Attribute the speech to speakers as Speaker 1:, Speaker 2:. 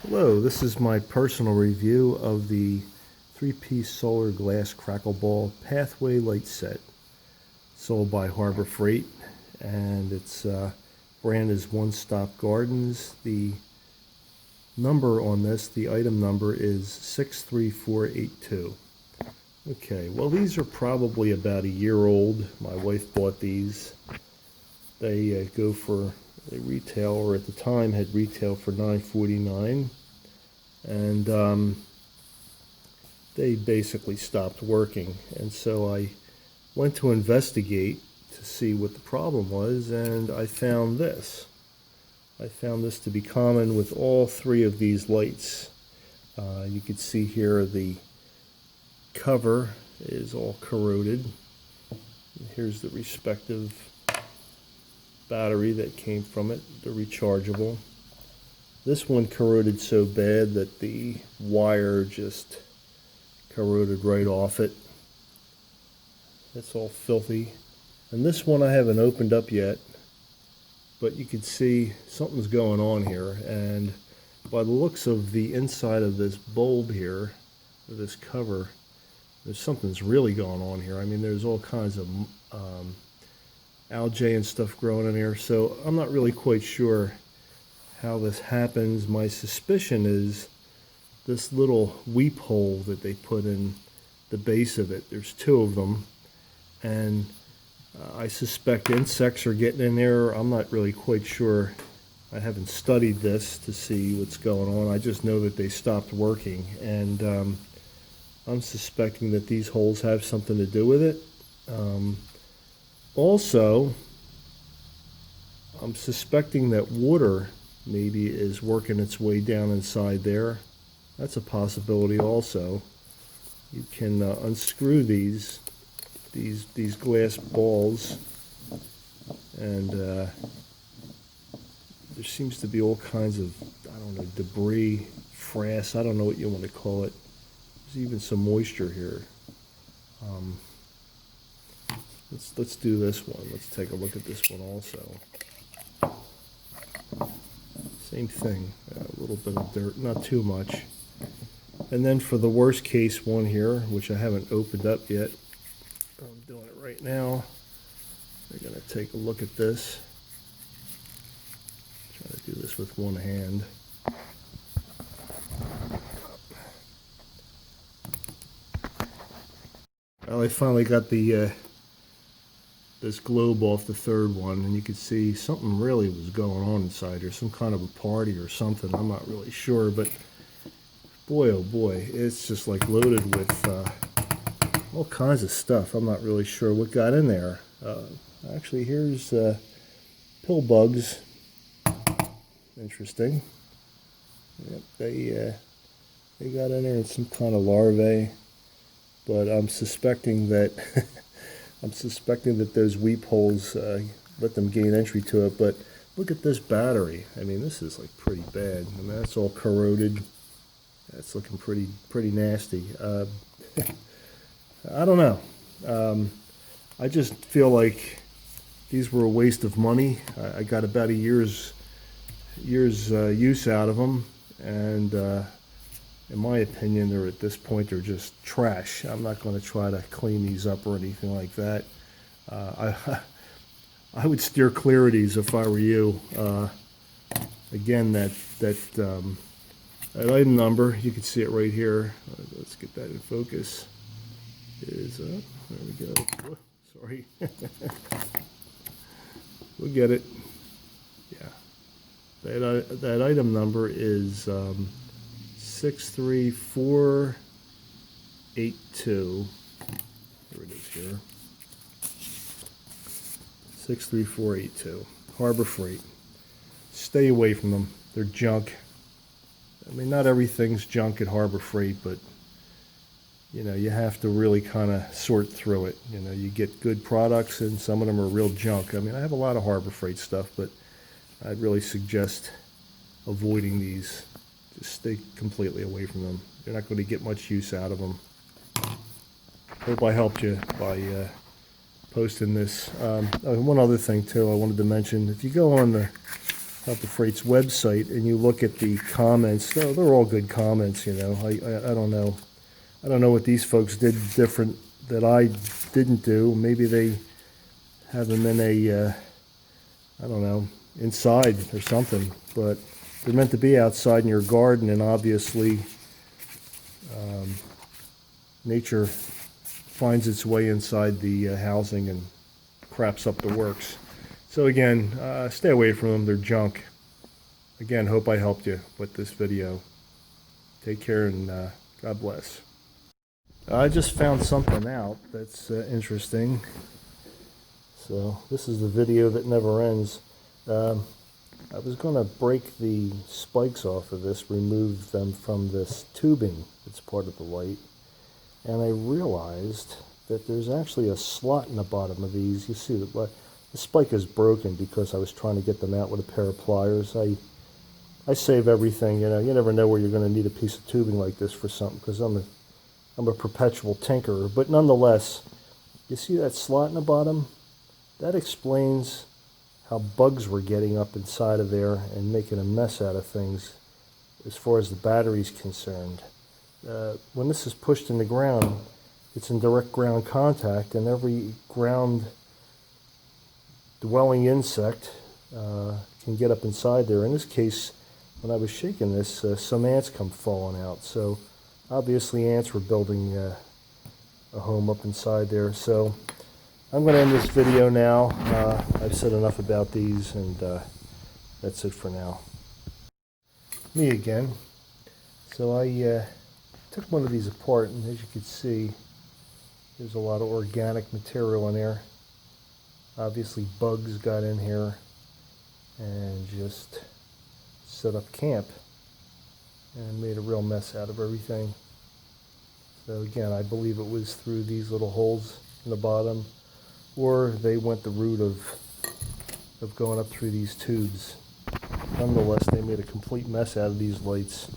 Speaker 1: Hello, this is my personal review of the three-piece solar glass Crackle ball pathway light set sold by Harbor Freight, and its brand is One Stop Gardens. The number on this, the item number is 63482. Okay, well these are probably about a year old. My wife bought these. They they retail, or at the time had retail for $9.49, and they basically stopped working. And so I went to investigate to see what the problem was, and I found this. I found this to be common with all three of these lights. You can see here the cover is all corroded. Here's the respective battery that came from it, the rechargeable. This one corroded so bad that the wire just corroded right off it. It's all filthy. And this one I haven't opened up yet, but you can see something's going on here. And by the looks of the inside of this bulb here, or this cover, something's really going on here. I mean, there's all kinds of algae and stuff growing in here, so I'm not really quite sure how this happens. My suspicion is this little weep hole that they put in the base of it. There's two of them, and I suspect insects are getting in there. I'm not really quite sure. I haven't studied this to see what's going on. I just know that they stopped working, and I'm suspecting that these holes have something to do with it. Also, I'm suspecting that water maybe is working its way down inside there. That's a possibility also. You can unscrew these glass balls, and there seems to be all kinds of, I don't know, debris, frass, I don't know what you want to call it. There's even some moisture here. Let's do this one. Let's take a look at this one also. Same thing, a little bit of dirt, not too much. And then for the worst case one here, which I haven't opened up yet, I'm doing it right now. We're going to take a look at this. Try to do this with one hand. Well, I finally got the this globe off the third one, and you can see something really was going on inside here, some kind of a party or something. I'm not really sure, but boy oh boy, it's just like loaded with all kinds of stuff. I'm not really sure what got in there. Actually, here's pill bugs. Interesting. Yep, they got in there in some kind of larvae, but I'm suspecting that those weep holes let them gain entry to it. But look at this battery. I mean, this is like pretty bad. I mean, that's all corroded. That's looking pretty nasty. I don't know. I just feel like these were a waste of money. I got about a year's use out of them, and in my opinion, they're at this point they're just trash. I'm not going to try to clean these up or anything like that. I would steer clear of these if I were you. Again, that item number, you can see it right here. Let's get that in focus. Is there we go. Oh, sorry. We'll get it. Yeah. That item number is 63482. Here it is here. 63482. Harbor Freight. Stay away from them. They're junk. I mean, not everything's junk at Harbor Freight, but you know, you have to really kind of sort through it. You know, you get good products, and some of them are real junk. I mean, I have a lot of Harbor Freight stuff, but I'd really suggest avoiding these. Just stay completely away from them. You're not going to get much use out of them. Hope I helped you by posting this. One other thing too I wanted to mention. If you go on the Harbor Freight's website and you look at the comments, they're all good comments, you know. I don't know. I don't know what these folks did different that I didn't do. Maybe they have them in a, I don't know, inside or something. But they're meant to be outside in your garden, and obviously nature finds its way inside the housing and craps up the works. So again, stay away from them. They're junk. Again, hope I helped you with this video. Take care and God bless. I just found something out that's interesting. So this is the video that never ends. I was going to break the spikes off of this, remove them from this tubing that's part of the light. And I realized that there's actually a slot in the bottom of these. You see that the spike is broken because I was trying to get them out with a pair of pliers. I save everything, you know. You never know where you're going to need a piece of tubing like this for something, because I'm a perpetual tinkerer. But nonetheless, you see that slot in the bottom? That explains how bugs were getting up inside of there and making a mess out of things as far as the battery's concerned. When this is pushed in the ground, it's in direct ground contact, and every ground dwelling insect can get up inside there. In this case, when I was shaking this, some ants come falling out. So obviously ants were building a home up inside there. So I'm going to end this video now. I've said enough about these, and that's it for now. Me again. So I took one of these apart, and as you can see, there's a lot of organic material in there. Obviously bugs got in here and just set up camp and made a real mess out of everything. So again, I believe it was through these little holes in the bottom, or they went the route of going up through these tubes. Nonetheless, they made a complete mess out of these lights.